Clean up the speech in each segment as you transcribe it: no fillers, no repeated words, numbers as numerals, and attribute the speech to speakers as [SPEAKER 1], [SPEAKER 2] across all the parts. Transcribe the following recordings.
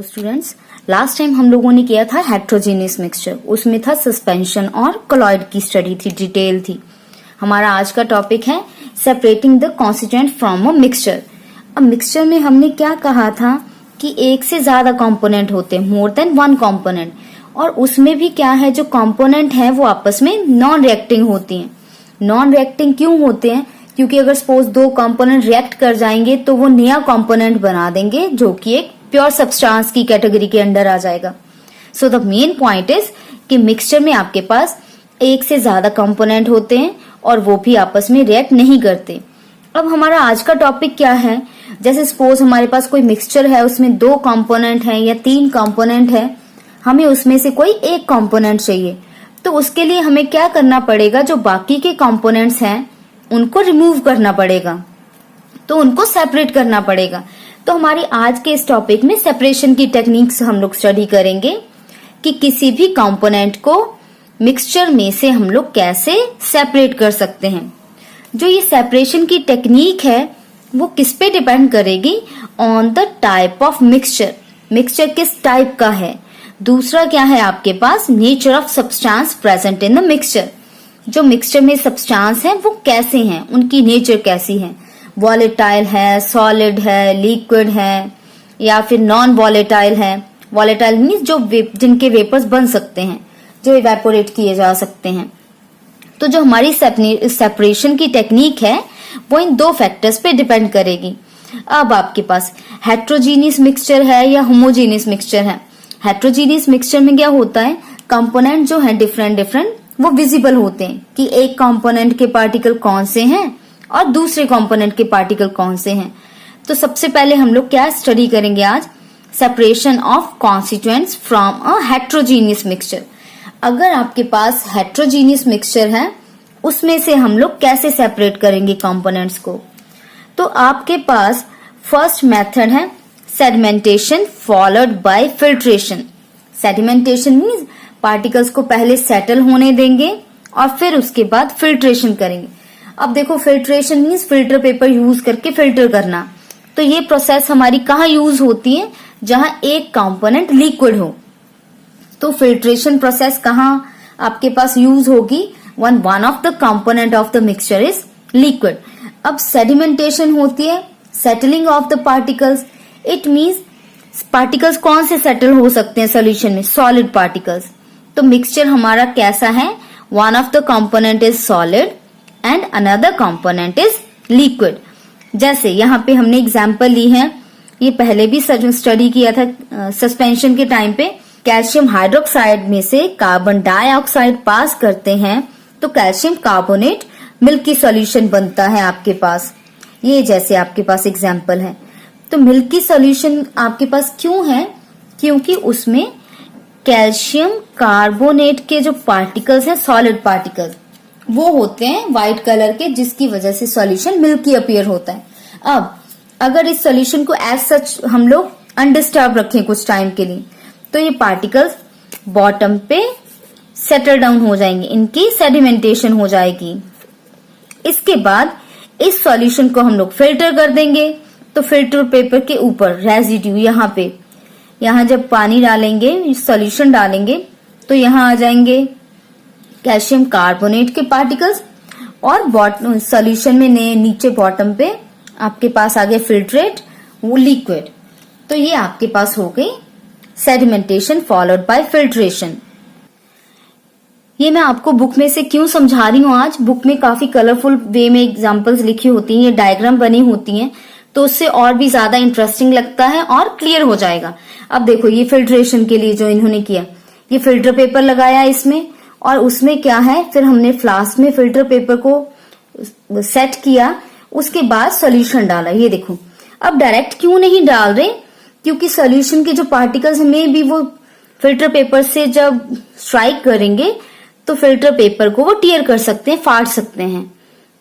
[SPEAKER 1] Hello students, last time हम लोगों ने किया था हेट्रोजीनियस मिक्सचर। उसमें था सस्पेंशन और कोलॉइड की स्टडी थी, डिटेल थी। हमारा आज का टॉपिक है separating the constituent from a mixture. अब मिक्सचर में हमने क्या कहा था कि एक से ज्यादा कंपोनेंट होते हैं, मोर देन वन कंपोनेंट, और उसमें भी क्या है, जो कंपोनेंट है वो आपस में नॉन रिएक्टिंग होती हैं। नॉन रिएक्टिंग क्यों होते हैं? क्योंकि अगर सपोज दो कंपोनेंट रिएक्ट कर जाएंगे तो वो नया कंपोनेंट बना देंगे जो कि एक प्योर सब्सटेंस की कैटेगरी के अंडर आ जाएगा। So the main point is कि मिक्सचर में आपके पास एक से ज्यादा कंपोनेंट होते हैं और वो भी आपस में रिएक्ट नहीं करते। अब हमारा आज का टॉपिक क्या है, जैसे सपोज हमारे पास कोई मिक्सचर है, उसमें दो कंपोनेंट है या तीन कंपोनेंट है, हमें उसमें से कोई एक कंपोनेंट चाहिए। तो उसके लिए हमें क्या करना पड़ेगा, जो बाकी के कंपोनेंट्स हैं उनको रिमूव करना पड़ेगा, तो उनको सेपरेट करना पड़ेगा। तो हमारी आज के इस टॉपिक में सेपरेशन की टेक्निक्स हम लोग स्टडी करेंगे कि किसी भी कंपोनेंट को मिक्सचर में से हम लोग कैसे सेपरेट कर सकते हैं। जो ये सेपरेशन की टेक्निक है वो किस पे डिपेंड करेगी, on the type of mixture. Mixture किस टाइप का है, दूसरा क्या है आपके पास, nature of substance present in the mixture. जो मिक्सचर में सब्सटेंस है वो कैसे हैं, उनकी नेचर कैसी है, वॉलेटाइल है, सॉलिड है, लिक्विड है, या फिर नॉन वॉलेटाइल है। वॉलेटाइल मीन्स जो जिनके वेपर्स बन सकते हैं, जो इवेपोरेट किए जा सकते हैं। तो जो हमारी सेपरेशन की टेक्निक है वो इन दो फैक्टर्स पे डिपेंड करेगी। अब आपके पास हेट्रोजीनियस मिक्सचर है या होमोजीनियस मिक्सचर है। हेट्रोजीनियस मिक्सचर में क्या होता है, कंपोनेंट जो है डिफरेंट डिफरेंट वो विजिबल होते हैं कि एक कंपोनेंट के पार्टिकल कौन से हैं और दूसरे कंपोनेंट के पार्टिकल कौन से हैं। तो सबसे पहले हम लोग क्या स्टडी करेंगे आज, separation of constituents from a heterogeneous mixture. अगर आपके पास हेट्रोजीनियस मिक्सचर है उसमें से हम लोग कैसे सेपरेट करेंगे कंपोनेंट्स को। तो आपके पास फर्स्ट मेथड है sedimentation followed by filtration. Sedimentation means particles को पहले सेटल होने देंगे और फिर उसके बाद फिल्ट्रेशन करेंगे। अब देखो, filtration means filter paper use करके फिल्टर करना। तो ये प्रोसेस हमारी कहाँ यूज होती है, जहां एक कंपोनेंट लिक्विड हो। तो फिल्ट्रेशन प्रोसेस कहाँ आपके पास यूज होगी, one of the component of the mixture is liquid. अब सेडिमेंटेशन होती है settling of the particles. It means particles कौन से सेटल हो सकते हैं सोल्यूशन में, सॉलिड पार्टिकल्स। तो मिक्सचर हमारा कैसा है, one of the component is solid and another component is liquid. जैसे यहाँ पे हमने एग्जांपल ली है, ये पहले भी स्टडी किया था सस्पेंशन के टाइम पे। कैल्शियम हाइड्रोक्साइड में से कार्बन डाइऑक्साइड पास करते हैं तो कैल्शियम कार्बोनेट मिल्की सॉल्यूशन बनता है आपके पास। ये जैसे आपके पास एग्जांपल है। तो मिल्की सॉल्यूशन आपके पास क्यों है, क्योंकि उसमें कैल्शियम कार्बोनेट के जो पार्टिकल्स हैं, सॉलिड पार्टिकल्स, वो होते हैं व्हाइट कलर के, जिसकी वजह से सॉल्यूशन मिल्की अपीयर होता है। अब अगर इस सॉल्यूशन को एज सच हम लोग अनडिस्टर्ब रखें कुछ टाइम के लिए, तो ये पार्टिकल्स बॉटम पे सेटल डाउन हो जाएंगे, इनकी सेडिमेंटेशन हो जाएगी। इसके बाद इस सॉल्यूशन को हम लोग फिल्टर कर देंगे। तो फिल्टर पेपर के ऊपर रेजिड्यू, यहाँ जब पानी डालेंगे, सॉल्यूशन डालेंगे, तो यहाँ आ जाएंगे कैल्शियम कार्बोनेट के पार्टिकल्स, और सॉल्यूशन में नीचे बॉटम पे आपके पास आ गया फिल्ट्रेट, वो लिक्विड। तो ये आपके पास हो गई सेडिमेंटेशन फॉलोड बाय फिल्ट्रेशन। ये मैं आपको बुक में से क्यों समझा रही हूँ आज, बुक में काफी कलरफुल वे में एग्जांपल्स लिखी होती हैं, ये डायग्राम बनी होती हैं, तो उससे और भी ज्यादा इंटरेस्टिंग लगता है और क्लियर हो जाएगा। अब देखो, ये फिल्ट्रेशन के लिए जो इन्होंने किया, ये फिल्टर पेपर लगाया इसमें, और उसमें क्या है, फिर हमने फ्लास्क में फिल्टर पेपर को सेट किया, उसके बाद सॉल्यूशन डाला। ये देखो, अब डायरेक्ट क्यों नहीं डाल रहे, क्योंकि सॉल्यूशन के जो पार्टिकल्स में भी वो फिल्टर पेपर से जब स्ट्राइक करेंगे तो फिल्टर पेपर को वो टियर कर सकते हैं, फाड़ सकते हैं।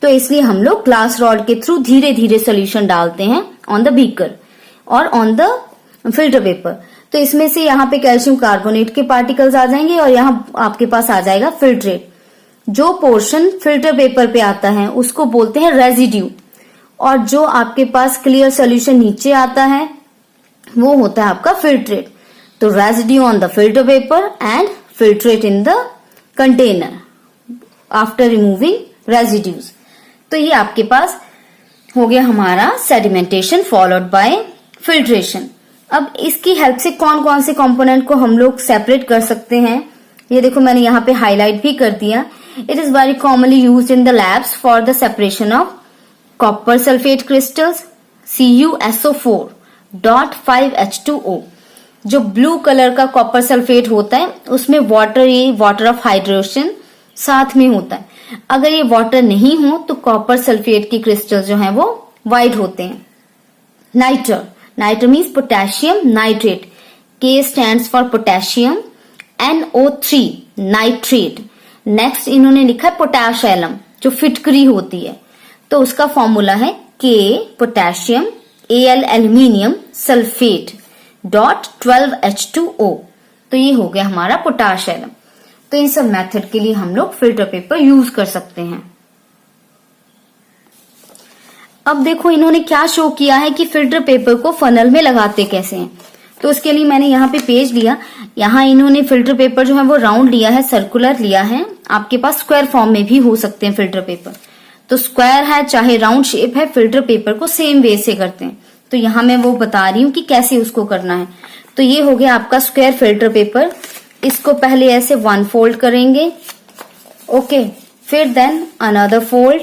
[SPEAKER 1] तो इसलिए हम लोग ग्लास रॉड के थ्रू धीरे धीरे सॉल्यूशन डालते हैं ऑन द बीकर और ऑन द फिल्टर पेपर। तो इसमें से यहाँ पे कैल्शियम कार्बोनेट के पार्टिकल्स आ जाएंगे और यहाँ आपके पास आ जाएगा फिल्ट्रेट। जो पोर्शन फिल्टर पेपर पे आता है उसको बोलते हैं रेजिड्यू, और जो आपके पास क्लियर सॉल्यूशन नीचे आता है वो होता है आपका फिल्ट्रेट। तो residue on the filter paper and filtrate in the container after removing residues. तो ये आपके पास हो गया हमारा सेडिमेंटेशन फॉलोड बाय फिल्ट्रेशन। अब इसकी हेल्प से कौन कौन से कंपोनेंट को हम लोग सेपरेट कर सकते हैं, ये देखो मैंने यहाँ पे हाईलाइट भी कर दिया। It is very commonly used in the labs for the separation of copper sulphate crystals CuSO4.5H2O। जो ब्लू कलर का कॉपर सल्फेट होता है उसमें वाटर ऑफ हाइड्रोजन साथ में होता है। अगर ये वाटर नहीं हो तो कॉपर सल्फेट की क्रिस्टल जो है वो व्हाइट होते हैं। Nitre means potassium nitrate, K stands for potassium, NO3 nitrate. Next इन्होंने लिखा है पोटैश एलम, जो फिटकरी होती है, तो उसका फॉर्मूला है K potassium Al aluminium sulphate .12H2O। तो ये हो गया हमारा पोटाश एलम। तो इन सब मेथड के लिए हम लोग फिल्टर पेपर यूज कर सकते हैं। अब देखो इन्होंने क्या शो किया है कि फिल्टर पेपर को फनल में लगाते कैसे हैं। तो उसके लिए मैंने यहाँ पे पेज लिया। यहाँ इन्होंने फिल्टर पेपर जो है वो राउंड लिया है, सर्कुलर लिया है। आपके पास स्क्वायर फॉर्म में भी हो सकते हैं फिल्टर पेपर। तो स्क्वायर है चाहे राउंड शेप है, फिल्टर पेपर को सेम वे से करते हैं। तो यहाँ मैं वो बता रही हूँ कि कैसे उसको करना है। तो ये हो गया आपका स्क्वायर फिल्टर पेपर। इसको पहले ऐसे वन फोल्ड करेंगे, ओके, फिर देन अनदर फोल्ड।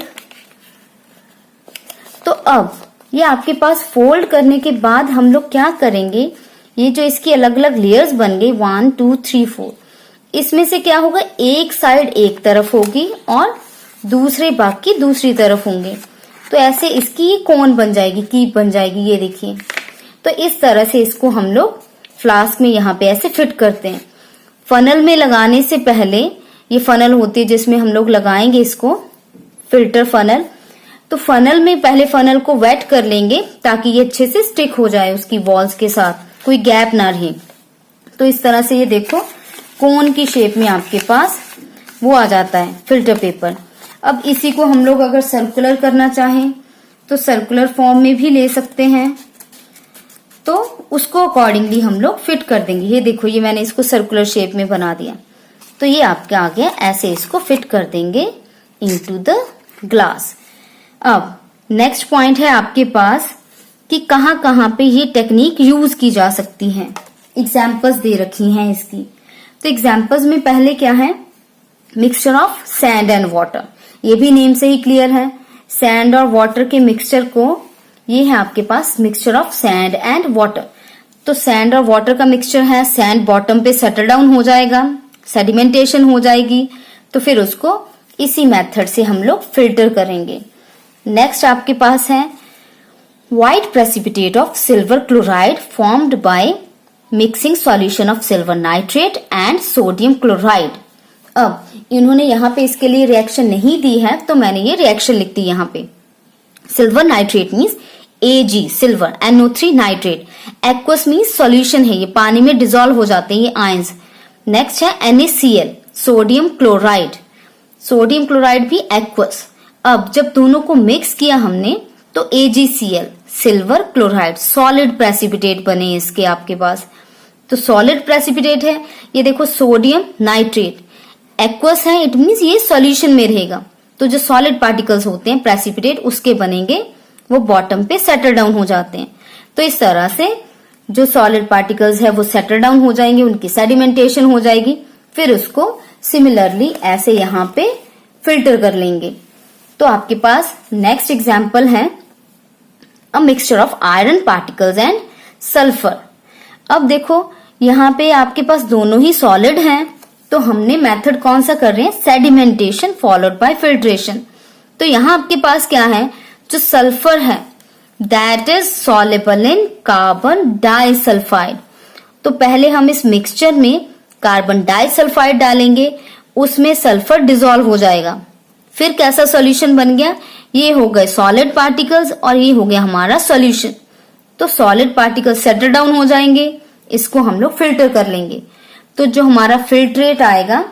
[SPEAKER 1] तो अब ये आपके पास फोल्ड करने के बाद हम लोग क्या करेंगे, ये जो इसकी अलग अलग लेयर्स बन गई 1 2 3 4, इसमें से क्या होगा, एक साइड एक तरफ होगी और दूसरे बाकी दूसरी तरफ होंगे। तो ऐसे इसकी कोन बन जाएगी, कीप बन जाएगी, ये देखिए। तो इस तरह से इसको हम लोग फ्लास्क में यहाँ पे ऐसे फिट करते हैं। फनल में लगाने से पहले, ये फनल होती है जिसमें हम लोग लगाएंगे इसको, फिल्टर फनल। तो फनल में पहले फनल को वेट कर लेंगे ताकि ये अच्छे से स्टिक हो जाए उसकी वॉल्स के साथ, कोई गैप ना रहे। तो इस तरह से ये देखो कोन की शेप में आपके पास वो आ जाता है फिल्टर पेपर। अब इसी को हम लोग अगर सर्कुलर करना चाहें तो सर्कुलर फॉर्म में भी ले सकते हैं। तो उसको अकॉर्डिंगली हम लोग फिट कर देंगे। ये देखो ये मैंने इसको सर्कुलर शेप में बना दिया। तो ये आपके आ गया, ऐसे इसको फिट कर देंगे इनटू द ग्लास। अब नेक्स्ट पॉइंट है आपके पास कि कहाँ कहाँ पे ये टेक्निक यूज की जा सकती है। एग्जाम्पल्स दे रखी हैं इसकी। तो एग्जाम्पल्स में पहले क्या है, mixture of sand and water. ये भी नेम से ही क्लियर है, सैंड और वाटर के मिक्सचर को, ये है आपके पास mixture of sand and water. तो सैंड और वाटर का मिक्सचर है, सैंड बॉटम पे सेटल डाउन हो जाएगा, सेडिमेंटेशन हो जाएगी। तो फिर उसको इसी मेथड से हम लोग फिल्टर करेंगे। नेक्स्ट आपके पास है white precipitate of silver chloride formed by mixing solution of silver nitrate and sodium chloride. अब इन्होंने यहाँ पे इसके लिए रिएक्शन नहीं दी है, तो मैंने ये रिएक्शन लिख दी यहाँ पे। Silver nitrate means Ag silver, NO3 nitrate, aqueous means solution है, ये पानी में डिजोल्व हो जाते हैं ये आयंस। नेक्स्ट है NaCl sodium chloride, sodium chloride भी एक्वस। अब जब दोनों को मिक्स किया हमने तो AgCl silver chloride, solid precipitate बने इसके आपके पास। तो सॉलिड प्रेसिपिटेट है, ये देखो सोडियम नाइट्रेट, एक्वस है, इट मीन्स ये सॉल्यूशन में रहेगा। तो जो सॉलिड पार्टिकल्स होते हैं प्रेसिपिटेट उसके बनेंगे, वो बॉटम पे सेटल डाउन हो जाते हैं। तो इस तरह से जो सॉलिड पार्टिकल्स है वो सेटल डाउन हो जाएंगे, उनकी सेडिमेंटेशन हो जाएगी। फिर उसको सिमिलरली ऐसे यहाँ पे फिल्टर कर लेंगे। तो आपके पास नेक्स्ट एग्जाम्पल है a mixture of iron particles and sulphur. अब देखो यहाँ पे आपके पास दोनों ही सॉलिड हैं, तो हमने मेथड कौन सा कर रहे हैं, सेडिमेंटेशन फॉलोड बाय फिल्ट्रेशन। तो यहाँ आपके पास क्या है, जो सल्फर है that is soluble in carbon disulphide. तो पहले हम इस मिक्सचर में कार्बन डाइसल्फाइड डालेंगे, उसमें सल्फर डिसॉल्व हो जाएगा। फिर कैसा सॉल्यूशन बन गया, ये हो गए सॉलिड पार्टिकल्स और ये हो गया हमारा सॉल्यूशन। तो सॉलिड पार्टिकल्स सेटल डाउन हो जाएंगे, इसको हम लोग फिल्टर कर लेंगे। तो जो हमारा फिल्ट्रेट आएगा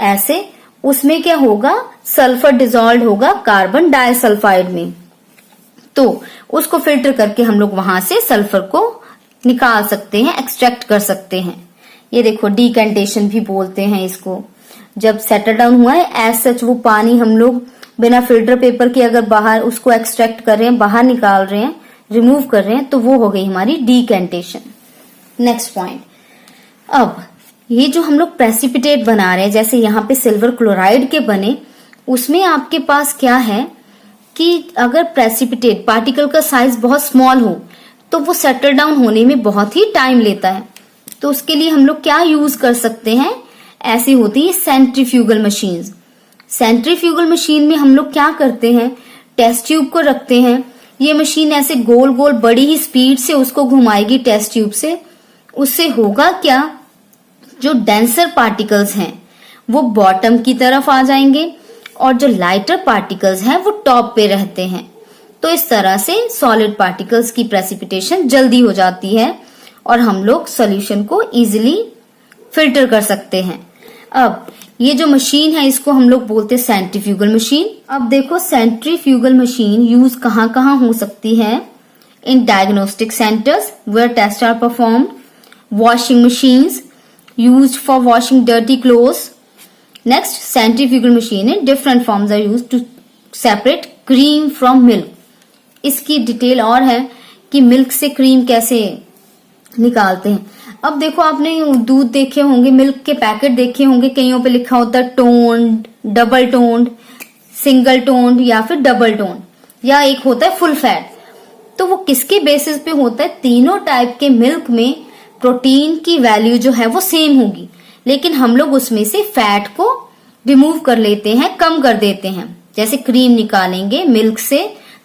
[SPEAKER 1] ऐसे, उसमें क्या होगा, सल्फर डिसॉल्व होगा कार्बन डाइसल्फाइड में। तो उसको फिल्टर करके हम लोग वहां से सल्फर को निकाल सकते हैं, एक्सट्रैक्ट कर सकते हैं। ये देखो डीकैंटेशन भी बोलते हैं इसको। जब सेटल डाउन हुआ है एज सच वो पानी हम लोग बिना फिल्टर पेपर के अगर बाहर उसको एक्सट्रैक्ट कर रहे हैं, बाहर निकाल रहे हैं, रिमूव कर रहे हैं, तो वो हो गई हमारी डीकैंटेशन। नेक्स्ट पॉइंट, अब ये जो हम लोग प्रेसिपिटेट बना रहे हैं, जैसे यहाँ पे सिल्वर क्लोराइड के बने, उसमें आपके पास क्या है कि अगर प्रेसिपिटेट पार्टिकल का साइज बहुत स्मॉल हो तो वो सेटल डाउन होने में बहुत ही टाइम लेता है। तो उसके लिए हम लोग क्या यूज कर सकते हैं, ऐसी होती है सेंट्रीफ्यूगल मशीन्स। सेंट्रीफ्यूगल मशीन में हम लोग क्या करते हैं, टेस्ट ट्यूब को रखते हैं, ये मशीन ऐसे गोल गोल बड़ी ही स्पीड से उसको घुमाएगी टेस्ट ट्यूब से। उससे होगा क्या, जो डेंसर पार्टिकल्स हैं वो बॉटम की तरफ आ जाएंगे और जो लाइटर पार्टिकल्स हैं वो टॉप पे रहते हैं। तो इस तरह से सॉलिड पार्टिकल्स की प्रेसिपिटेशन जल्दी हो जाती है और हम लोग सॉल्यूशन को इजीली फिल्टर कर सकते हैं। अब ये जो मशीन है इसको हम लोग बोलते हैं सेंट्रीफ्यूगल मशीन। अब देखो सेंट्रीफ्यूगल मशीन यूज कहाँ कहाँ हो सकती है, in diagnostic centres where test are performed, washing machines used for washing dirty clothes. Next, centrifugal machine in different forms are used to separate cream from milk. इसकी detail और है कि milk से क्रीम कैसे निकालते हैं। अब देखो आपने दूध देखे होंगे, मिल्क के पैकेट देखे होंगे, कईयों पे लिखा होता है toned, double toned, single toned या फिर डबल टोन्ड, या एक होता है फुल फैट। तो वो किसके बेसिस पे होता है, तीनों टाइप के मिल्क में प्रोटीन की वैल्यू जो है वो सेम होगी, लेकिन हम लोग उसमें से फैट को रिमूव कर लेते हैं, कम कर देते हैं। जैसे क्रीम निकालेंगे मिल्क से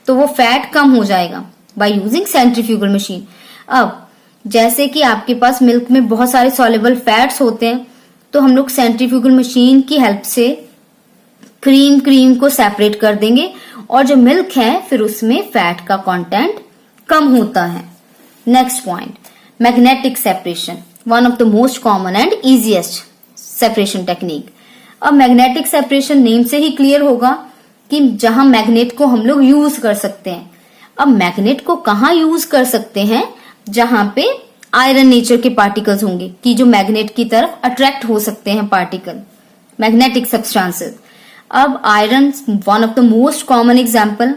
[SPEAKER 1] तो वो फैट कम हो जाएगा बाय यूजिंग सेंट्रीफ्यूगल मशीन। अब जैसे कि आपके पास मिल्क में बहुत सारे सॉल्युबल फैट्स होते हैं, तो हम लोग सेंट्रीफ्यूगल मशीन की हेल्प से क्रीम को सेपरेट कर देंगे और जो मिल्क है फिर उसमें फैट का कंटेंट कम होता है। Next point, magnetic separation, one of the most common and easiest separation technique. अब मैग्नेटिक सेपरेशन नेम से ही क्लियर होगा कि जहां मैग्नेट को हम लोग यूज कर सकते हैं। अब मैग्नेट को कहाँ यूज कर सकते हैं, जहां पे आयरन नेचर के पार्टिकल्स होंगे कि जो मैग्नेट की तरफ अट्रैक्ट हो सकते हैं पार्टिकल, मैग्नेटिक सब्सटेंसेस। अब iron one of the most common example,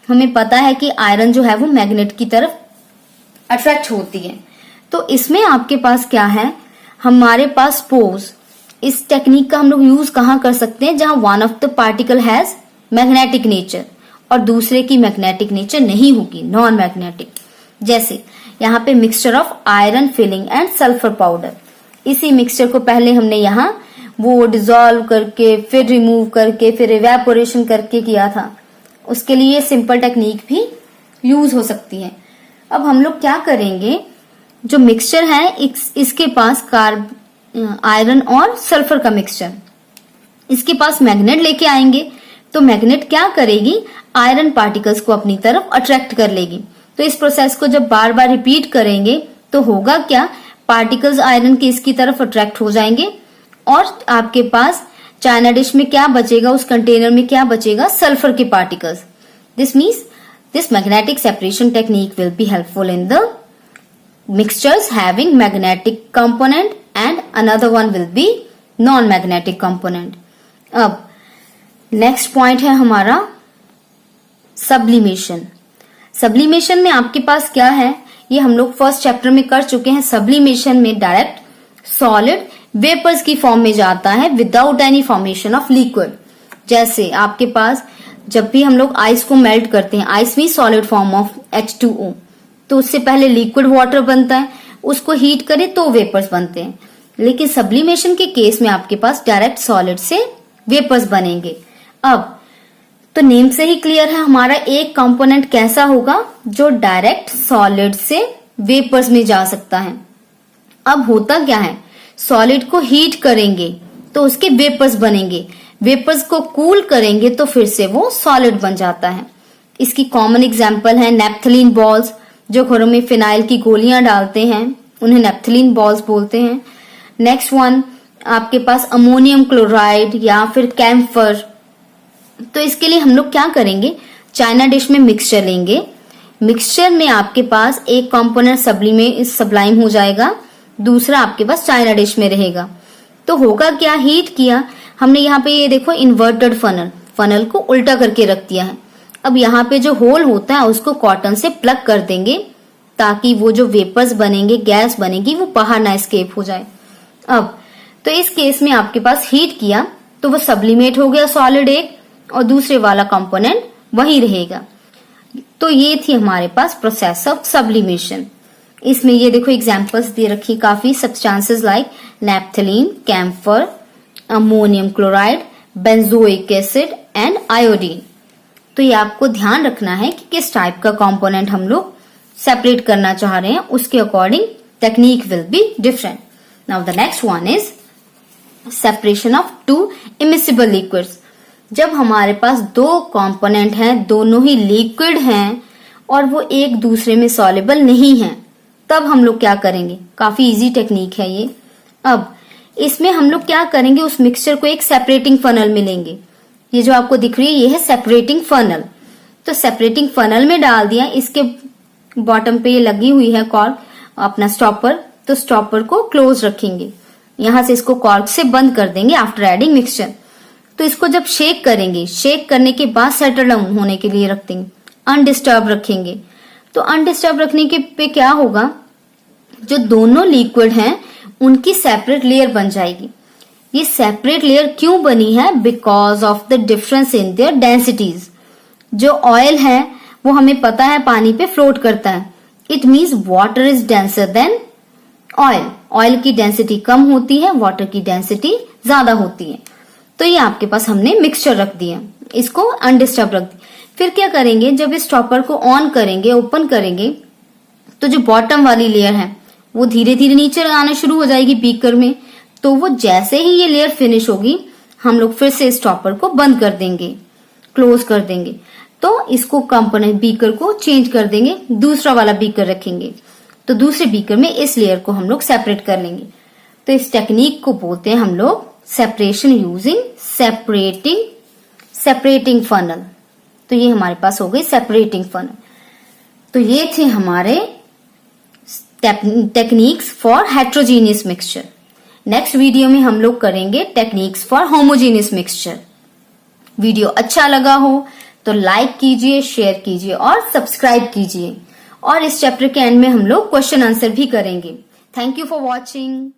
[SPEAKER 1] हमें पता है कि आयरन जो है वो मैग्नेट की तरफ अट्रैक्ट होती है। तो इसमें आपके पास क्या है, हमारे पास पोज, इस टेक्निक का हम लोग यूज कहाँ कर सकते हैं, जहां one of the particle has magnetic nature और दूसरे की मैग्नेटिक नेचर नहीं होगी, नॉन मैग्नेटिक। जैसे यहाँ पे mixture of iron filling and sulphur powder, इसी मिक्सचर को पहले हमने यहाँ वो डिसॉल्व करके फिर रिमूव करके फिर इवेपोरेशन करके किया था, उसके लिए सिंपल टेक्निक भी यूज हो सकती है। अब हम लोग क्या करेंगे, जो मिक्सचर है इसके पास आयरन और सल्फर का मिक्सचर, इसके पास मैग्नेट लेके आएंगे, तो मैग्नेट क्या करेगी, आयरन पार्टिकल्स को अपनी तरफ अट्रैक्ट कर लेगी। तो इस प्रोसेस को जब बार बार रिपीट करेंगे तो होगा क्या, पार्टिकल्स आयरन के इसकी तरफ अट्रैक्ट हो जाएंगे और आपके पास चाइना डिश में क्या बचेगा, उस कंटेनर में क्या बचेगा, सल्फर के particles. This means this magnetic separation technique will be helpful in the mixtures having magnetic component and another one will be non-magnetic component. अब नेक्स्ट पॉइंट है हमारा सब्लिमेशन। सब्लिमेशन में आपके पास क्या है, ये हम लोग फर्स्ट चैप्टर में कर चुके हैं। सब्लिमेशन में डायरेक्ट सॉलिड वेपर्स की फॉर्म में जाता है without any formation of liquid. जैसे आपके पास जब भी हम लोग आइस को मेल्ट करते हैं, आइस में सॉलिड फॉर्म ऑफ H2O, तो उससे पहले लिक्विड वाटर बनता है, उसको हीट करें तो वेपर्स बनते हैं। लेकिन सब्लिमेशन के केस में आपके पास डायरेक्ट सॉलिड से वेपर्स बनेंगे। अब तो नेम से ही क्लियर है हमारा एक कंपोनेंट कैसा होगा, जो डायरेक्ट सॉलिड से वेपर्स में जा सकता है। अब होता क्या है, सॉलिड को हीट करेंगे तो उसके वेपर्स बनेंगे, वेपर्स को कूल करेंगे तो फिर से वो सॉलिड बन जाता है। इसकी कॉमन एग्जांपल है नेप्थलीन बॉल्स, जो घरों में फिनाइल की गोलियां डालते हैं उन्हें नेप्थलीन बॉल्स बोलते हैं। नेक्स्ट वन आपके पास अमोनियम क्लोराइड या फिर कैम्फर। तो इसके लिए हम लोग क्या करेंगे, चाइना डिश में मिक्सचर लेंगे, मिक्सचर में आपके पास एक कंपोनेंट सब्लाइम हो जाएगा, दूसरा आपके पास चाइना डिश में रहेगा। तो होगा क्या, हीट किया हमने, यहाँ पे ये देखो इन्वर्टेड फनल को उल्टा करके रख दिया है। अब यहाँ पे जो होल होता है उसको कॉटन से प्लग कर देंगे ताकि वो जो वेपर्स बनेंगे, गैस बनेगी, वो बाहर ना एस्केप हो जाए। अब तो इस केस में आपके पास हीट किया तो वो सब्लिमेट हो गया सॉलिड एक, और दूसरे वाला कंपोनेंट वही रहेगा। तो ये थी हमारे पास प्रोसेस ऑफ सब्लिमेशन। इसमें ये देखो एग्जांपल्स दे रखी काफी, substances like naphthalene, camphor, ammonium chloride, benzoic acid and iodine. तो ये आपको ध्यान रखना है कि किस टाइप का कंपोनेंट हम लोग सेपरेट करना चाह रहे हैं, उसके according technique will be different. Now the next one is separation of to immiscible liquids. जब हमारे पास दो कंपोनेंट हैं, दोनों ही लिक्विड हैं और वो एक दूसरे में सॉल्युबल नहीं है, तब हम लोग क्या करेंगे, काफी इजी टेक्निक है ये। अब इसमें हम लोग क्या करेंगे, उस मिक्सचर को एक सेपरेटिंग फनल में लेंगे। ये जो आपको दिख रही है ये है सेपरेटिंग फनल। तो सेपरेटिंग फनल में डाल दिया, इसके बॉटम पे ये लगी हुई है कॉर्क अपना स्टॉपर, तो स्टॉपर को क्लोज रखेंगे, यहां से इसको कॉर्क से बंद कर देंगे आफ्टर एडिंग मिक्सचर। तो इसको जब शेक करेंगे, शेक करने के बाद सेटल डाउन होने के लिए रख देंगे, अनडिस्टर्ब रखेंगे। तो अनडिस्टर्ब रखने के पे क्या होगा, जो दोनों लिक्विड हैं उनकी सेपरेट लेयर बन जाएगी। ये सेपरेट लेयर क्यों बनी है, because of the difference in their densities. जो ऑयल है वो हमें पता है पानी पे फ्लोट करता है, it means water is denser than oil. Oil की डेंसिटी कम होती है, वाटर की डेंसिटी ज्यादा होती है। तो ये आपके पास हमने मिक्सचर रख दिया, इसको अनडिस्टर्ब रख दिया। फिर क्या करेंगे, जब इस स्टॉपर को ऑन करेंगे, ओपन करेंगे, तो जो बॉटम वाली लेयर है वो धीरे धीरे नीचे आना शुरू हो जाएगी बीकर में। तो वो जैसे ही ये लेयर फिनिश होगी, हम लोग फिर से स्टॉपर को बंद कर देंगे, क्लोज कर देंगे। तो इसको कंपोनेंट बीकर को चेंज कर देंगे, दूसरा वाला बीकर रखेंगे। तो दूसरे बीकर में इस लेयर को हम लोग सेपरेट कर लेंगे। तो इस टेक्निक को बोलते हैं हम लोग सेपरेशन यूजिंग सेपरेटिंग फनल। तो ये हमारे पास हो गई सेपरेटिंग फनल। तो ये थे हमारे techniques for heterogeneous mixture. Next video में हम लोग करेंगे techniques for homogeneous mixture. Video अच्छा लगा हो तो लाइक कीजिए, शेयर कीजिए और सब्सक्राइब कीजिए। और इस चैप्टर के एंड में हम लोग क्वेश्चन आंसर भी करेंगे। Thank you for watching.